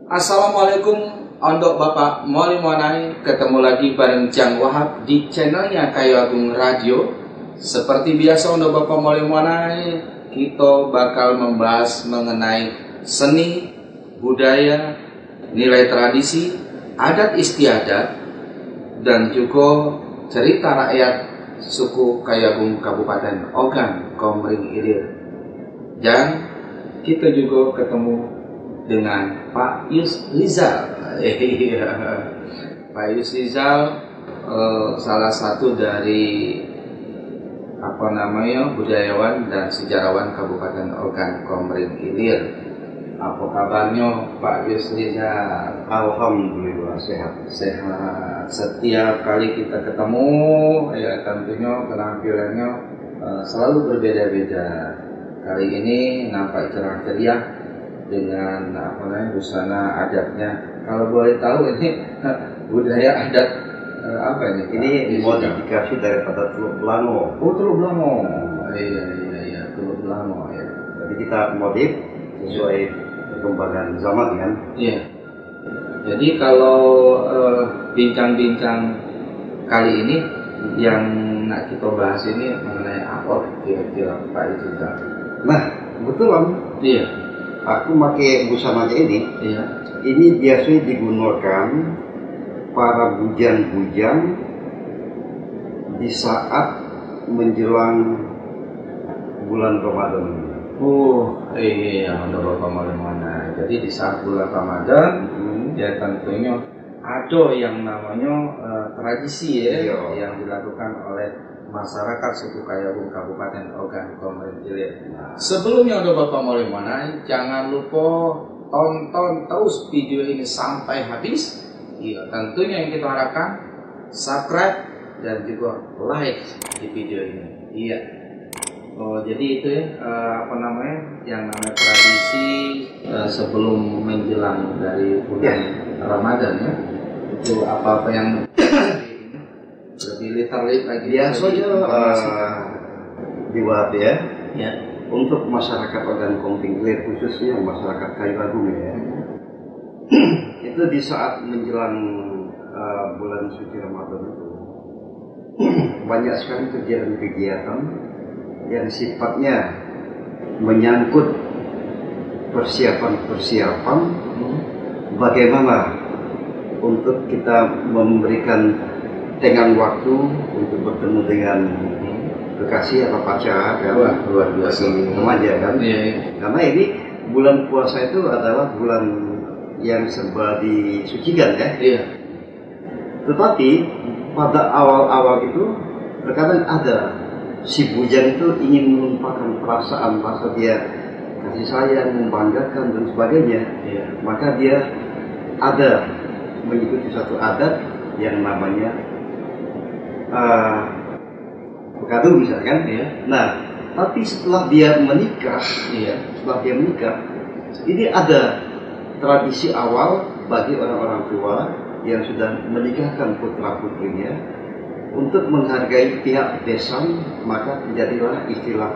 Assalamualaikum untuk Bapak Moli Monai. Ketemu lagi bareng Jang Wahab di channelnya Kayu Agung Radio. Seperti biasa untuk Bapak Moli Monai, kita bakal membahas mengenai seni, budaya, nilai tradisi, adat istiadat, dan juga cerita rakyat suku Kayu Agung Kabupaten Ogan Komering Ilir. Dan kita juga ketemu dengan Pak Yus Rizal. Pak Yus Rizal salah satu dari budayawan dan sejarawan Kabupaten Ogan Komering Ilir. Apa kabarnya Pak Yus Rizal? Alhamdulillah sehat. Sehat. Setiap kali kita ketemu, ya tentunya penampilannya selalu berbeda-beda. Kali ini nampak cerah ceria dengan busana adatnya. Kalau boleh tahu ini budaya adat apa ini? Ini modifikasi daripada Teluk Belango. Oh, Teluk Belango. Iya, Teluk Belango ya. Jadi kita modif sesuai perkembangan zaman kan? Iya. Jadi kalau bincang-bincang kali ini yang nak kita bahas ini mengenai apa kira-kira Pak Rizal? Nah, kebetulan Iya. aku pakai busana ini. Iya. Ini biasanya digunakan para bujang-bujang di saat menjelang bulan Ramadan. Oh, iya, untuk Bapak mana. Jadi di saat bulan Ramadan, ya tentunya ada yang namanya tradisi ya, yang dilakukan oleh masyarakat suku Kayu Agung Kabupaten Ogan Komering Ilir. Sebelumnya untuk Bapak mana, jangan lupa tonton terus video ini sampai habis. Iya, tentunya yang kita harapkan subscribe dan juga like di video ini. Iya. Oh, jadi itu ya yang namanya tradisi sebelum menjelang dari bulan Ramadan ya. Itu apa-apa yang lebih literally lagi. Biasanya diwat ya. Ya. Untuk masyarakat Ogan Komering Ilir, khususnya masyarakat Kayu Agung ya, itu di saat menjelang bulan suci Ramadan itu banyak sekali kegiatan-kegiatan yang sifatnya menyangkut persiapan bagaimana untuk kita memberikan tenggang waktu untuk bertemu dengan kekasih atau pacar kan? Wah, luar biasa. Remaja kan? Iya. Karena ini bulan puasa itu adalah bulan yang serba disucikan ya. Iya. Tetapi pada awal-awal itu terkadang ada si bujang itu ingin menumpahkan perasaan rasa dia kasih sayang, membanggakan dan sebagainya. Iya. Maka dia ada mengikuti satu adat yang namanya bekadu misalkan. Iya. Nah, tapi setelah dia menikah, ini ada tradisi awal bagi orang-orang tua yang sudah menikahkan putra putrinya untuk menghargai pihak besan, maka terjadilah istilah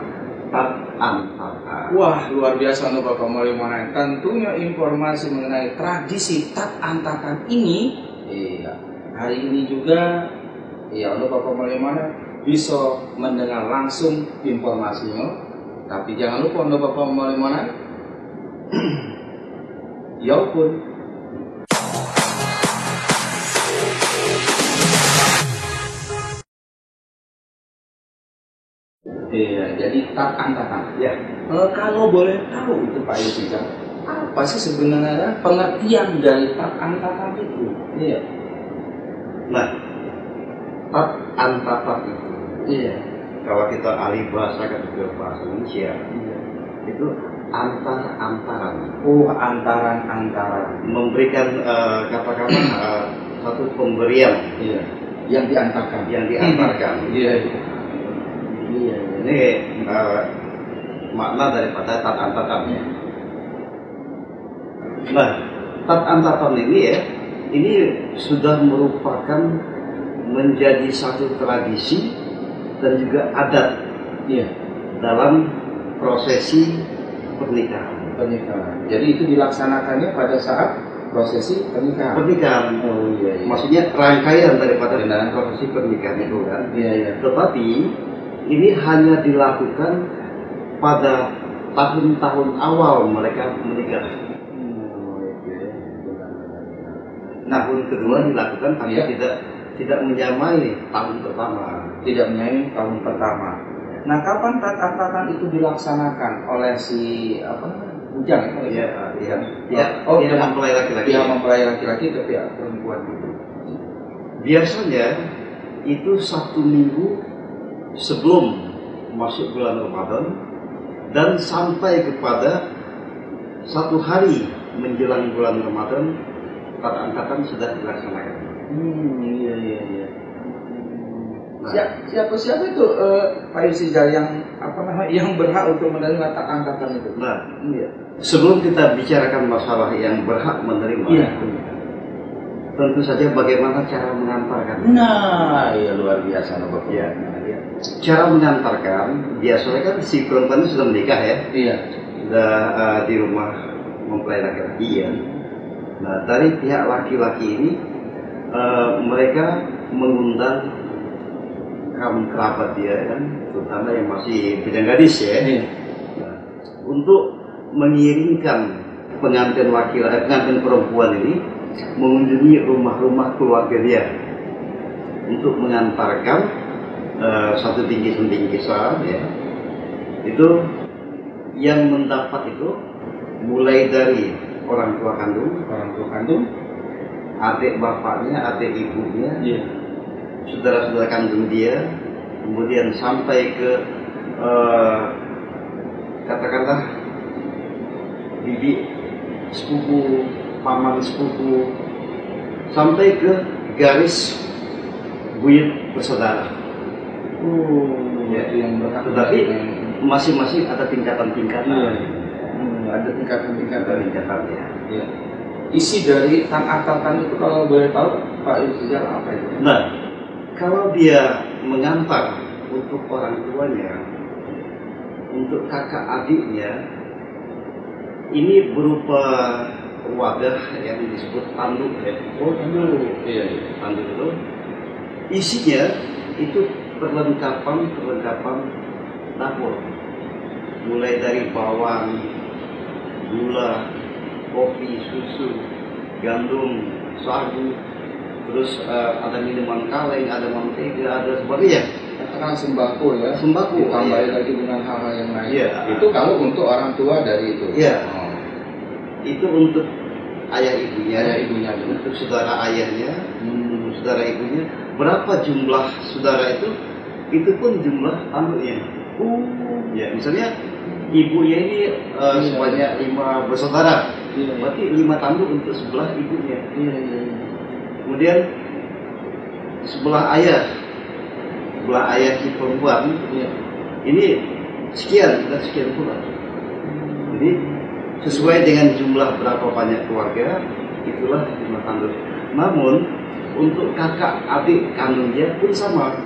tat antara. Wah, luar biasa untuk Bapak Moli Monai. Tentunya informasi mengenai tradisi tat antakan ini, hari ini juga, untuk Bapak Moli Monai bisa mendengar langsung informasinya. Tapi jangan lupa untuk Bapak Moli Monai, ya pun. Iya, jadi tat antakan. Ya. Kalau boleh tahu itu Pak Yus Rizal, apa sih sebenarnya pengertian dari tat antakan itu? Iya. Nah, tat antakan itu, kalau kita alih bahasa ke bahasa Indonesia, itu antaran. Oh, antaran. Memberikan katakanlah satu pemberian. Iya. Yang diantarkan. Iya. Ini makna daripada tat antatan ya. Nah, tat antatan ini sudah merupakan menjadi satu tradisi dan juga adat dalam prosesi pernikahan. Jadi itu dilaksanakannya pada saat prosesi pernikahan. Pernikahan. Oh iya. Maksudnya rangkaian daripada prosesi pernikahan itu kan. Iya. Tetapi ini hanya dilakukan pada tahun-tahun awal mereka menikah. Tahun kedua dilakukan tapi tidak menyamai tahun pertama. Tidak menyamai tahun pertama. Nah, kapan tat-tatan itu dilaksanakan oleh si bujang? Iya. Pihak mempelai laki-laki. Pihak mempelai laki-laki ke pihak perempuan itu. Biasanya itu 1 minggu sebelum masuk bulan Ramadan dan sampai kepada 1 hari menjelang bulan Ramadan tat-tatan sudah dilaksanakan. Iya. Siapa itu Pak Yusijal yang berhak untuk menerima tat-tatan itu? Nah, sebelum kita bicarakan masalah yang berhak menerima, tentu saja bagaimana cara mengantarkan. Nah, iya luar biasa Bapak. Ya. Cara mengantarkan biasanya kan si perempuan sudah menikah ya. Iya. Sudah di rumah mempelai laki-laki ya. Nah, dari pihak laki-laki ini mereka mengundang kaum kerabat dia kan, terutama yang masih bujang gadis ya, untuk mengiringkan pengantin pengantin perempuan ini mengunjungi rumah-rumah keluarga dia untuk mengantarkan satu bingkisan ya. Itu yang mendapat itu mulai dari orang tua kandung, adik bapaknya, adik ibunya, saudara-saudara kandung dia, kemudian sampai ke katakanlah bibi sepupu, paman sepupu, sampai ke garis buyut bersaudara. Tetapi masing-masing ada tingkatan-tingkatan. Ada tingkatan-tingkatannya. Ya. Isi dari tat-tatan itu kalau boleh tahu Pak Yusijal apa itu? Nah, kalau dia mengantar untuk orang tuanya, untuk kakak adiknya, ini berupa wadah yang disebut tanduk ya. Tanduk. Iya. Tanduk itu isinya itu perlengkapan dapur, mulai dari bawang, gula, kopi, susu, gandum, sagu, terus ada minuman kaleng, ada mentega, ada sebagainya. Katakan sembako ya. Sembako. Ditambah lagi dengan hal-hal yang lain. Iya. Itu kalau untuk orang tua dari itu. Iya. Itu untuk ayah ibunya. Untuk saudara ayahnya, untuk saudara ibunya. Berapa jumlah saudara itu? Itu pun jumlah tanduknya. Ya, misalnya ibunya ini sebanyak 5 bersaudara. Berarti 5 tanduk untuk sebelah ibunya. Kemudian sebelah ayah si perempuan ini sekian pula. Jadi sesuai dengan jumlah berapa banyak keluarga, itulah 5 tanduk. Namun untuk kakak adik kandung dia pun sama.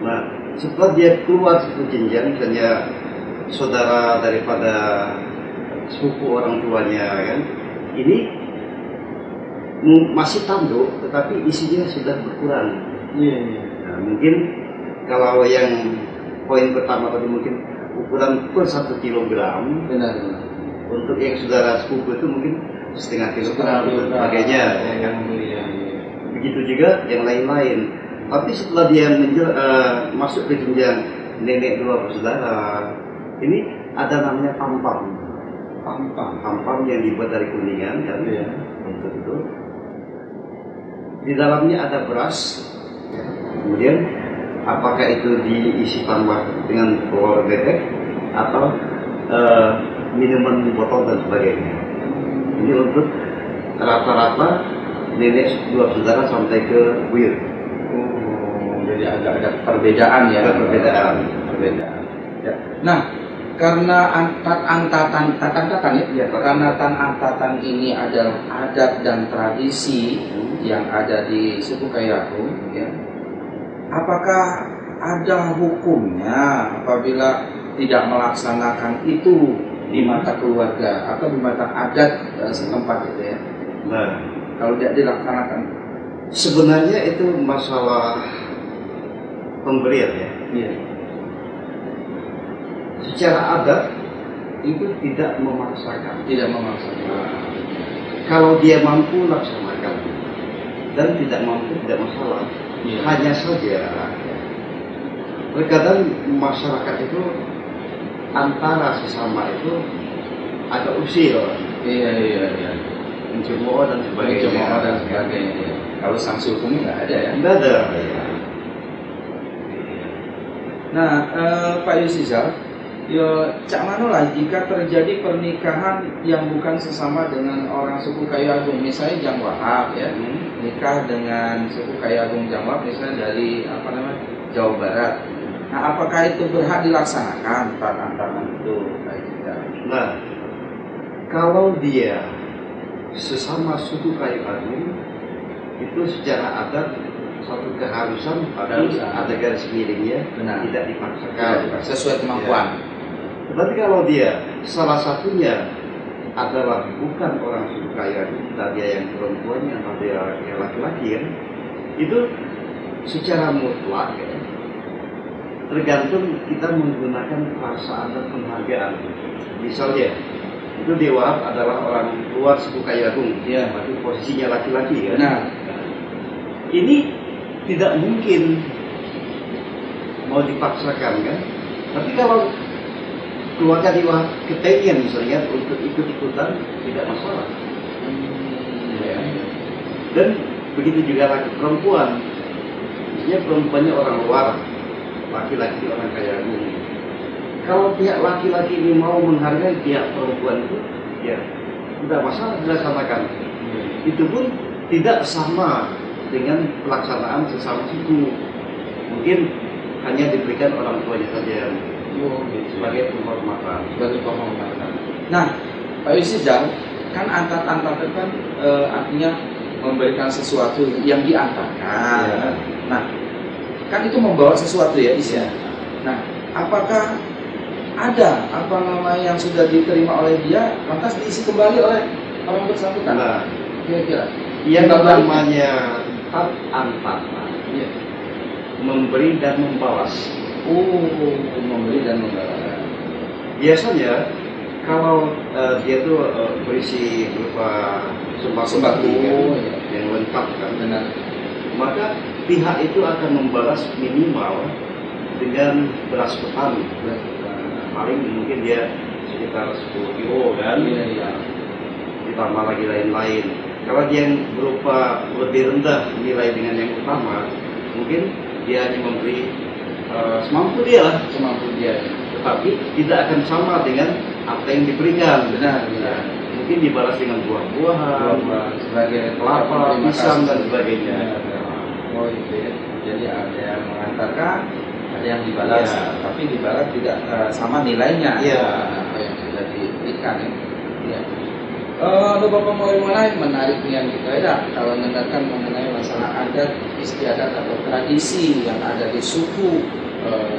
Nah, setelah dia keluar satu jenjang, misalnya saudara daripada sepupu orang tuanya kan, ini masih tanduk tetapi isinya sudah berkurang. Nah, mungkin kalau yang poin pertama tadi mungkin ukuran per 1 kilogram. Benar. Untuk yang saudara sepupu itu mungkin setengah kilogram dan sebagainya ya kan. Begitu juga yang lain-lain. Tapi setelah dia masuk ke jenjang nenek 2 bersaudara, ini ada namanya pampam yang dibuat dari kuningan kan, untuk itu. Di dalamnya ada beras, kemudian apakah itu diisi tambah dengan telur bebek atau minuman botol dan sebagainya. Ini untuk rata-rata nenek 2 saudara sampai ke buyut. Jadi agak ada perbedaan ya. Perbedaan. Ya. Nah, karena tat-tatan ya, karena tat-tatan ini adalah adat dan tradisi yang ada di suku Kairaku, ya. Apakah ada hukumnya apabila tidak melaksanakan itu di mata keluarga atau di mata adat setempat itu ya? Nah, kalau tidak dilaksanakan? Sebenarnya itu masalah pemberian ya. Iya. Secara adat itu tidak memaksakan. Tidak memaksakan. Kalau dia mampu laksanakan dan tidak mampu tidak masalah. Iya. Hanya saja terkadang masyarakat itu antara sesama itu agak usil. Iya. Mencemooh dan sebagainya. Kalau sanksi hukumnya nggak ada ya? Nggak ada. Nah, Pak Yusizal, cak mano lah jika terjadi pernikahan yang bukan sesama dengan orang suku Kayu Agung, misalnya Jang Wahab ya, nikah dengan suku Kayu Agung Jang Wahab misalnya dari Jawa Barat. Nah, apakah itu berhak dilaksanakan tantangan itu, Pak Yusizal? Nah, kalau dia sesama suku Kayu Agung itu secara adat satu keharusan pada ada garis miringnya, tidak dipaksakan, sesuai kemampuan. Tetapi kalau dia salah satunya adalah bukan orang suku Kayu Agung, entah dia yang perempuannya atau dia yang laki-laki ya, itu secara mutlak ya, tergantung kita menggunakan perasaan dan penghargaan. Misalnya itu Dewa adalah orang luar suku Kayu Agung, ya, berarti posisinya laki-laki ya. Nah, ini tidak mungkin mau dipaksakan kan. Tapi kalau keluarga Dewa kepengen misalnya untuk ikut-ikutan, tidak masalah. Ya. Dan begitu juga laki perempuan, misalnya perempuannya orang luar, laki-laki orang Kayu Agung. Kalau pihak laki-laki ini mau menghargai pihak perempuan itu, ya tidak masalah dilaksanakan. Itu pun tidak sama dengan pelaksanaan sesama suku. Mungkin hanya diberikan orang tuanya saja sebagai penghormatan. Nah, Pak Yusizal, kan antar-antar itu kan artinya memberikan sesuatu yang diantarkan. Ya. Nah, kan itu membawa sesuatu ya, Isya. Nah, apakah ada yang sudah diterima oleh dia lantas diisi kembali oleh orang bersangkutan? Nah, kira-kira yang namanya tat antara, ya, memberi dan membalas. Memberi dan membalas. Biasanya kalau dia tuh berisi berupa sembako yang lengkap kan, benar, maka pihak itu akan membalas minimal dengan beras ketan. Paling mungkin dia sekitar 10 kilo kan, ditambah lagi lain-lain. Kalau dia yang berupa lebih rendah nilai dengan yang utama, mungkin dia hanya memberi semampu dia, tetapi tidak akan sama dengan apa yang diberikan. Benar. Mungkin dibalas dengan buah-buahan, sebagai kelapa, pisang dan sebagainya. Oh itu ya. Jadi ada yang mengantarkan, ada yang dibalas, tapi dibalas tidak sama nilainya. Apa yang sudah diberikan ya. Bapak mau menarik yang kita ya, kalau mendengarkan mengenai masalah adat, istiadat atau tradisi yang ada di suku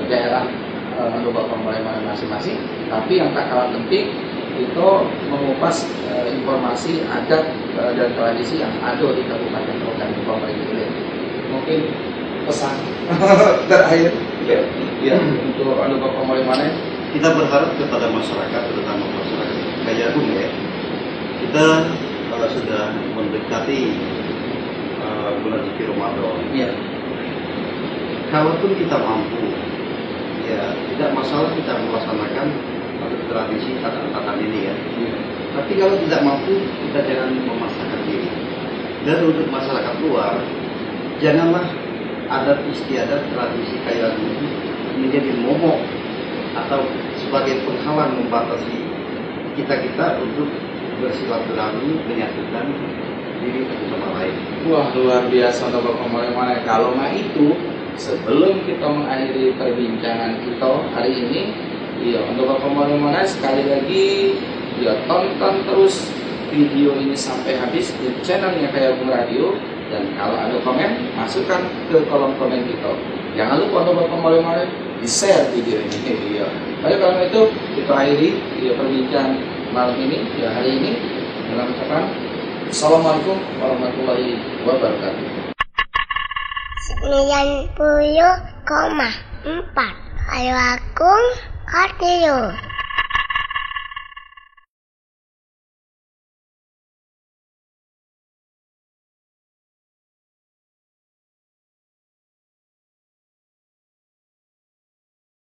daerah Bapak mulai masing-masing, tapi yang tak kalah penting itu mengupas informasi adat dan tradisi yang ada di Kabupaten Rokan Bapak ini. Mungkin pesan terakhir ya untuk Bapak mulai mana? Kita berharap kepada masyarakat, terutama masyarakat Kayu Agung ya, kita kalau sudah mendekati bulan suci Ramadan, ya, kalaupun kita mampu, ya tidak masalah kita melaksanakan satu tradisi tatan ini ya. Tapi kalau tidak mampu, kita jangan memaksakan diri. Dan untuk masyarakat luar, janganlah adat istiadat tradisi Kayu Agung itu menjadi momok atau sebagai penghalang membatasi kita untuk bersilaturahmi, menyatukan diri satu sama lain. Wah, luar biasa Bapak Mulai. Kalau nggak itu, sebelum kita mengakhiri perbincangan kita hari ini, ya untuk Bapak Mulai sekali lagi, ya tonton terus video ini sampai habis di channelnya Kayu Agung Radio, dan kalau ada komen, masukkan ke kolom komen kita. Jangan lupa untuk Bapak Mulai di-share video ini. Ya. Baik, kalau itu kita akhiri perbincangan malam ini, ya hari ini, dalam ucapan Assalamualaikum warahmatullahi wabarakatuh. 90,4 Ayo Agung Radio.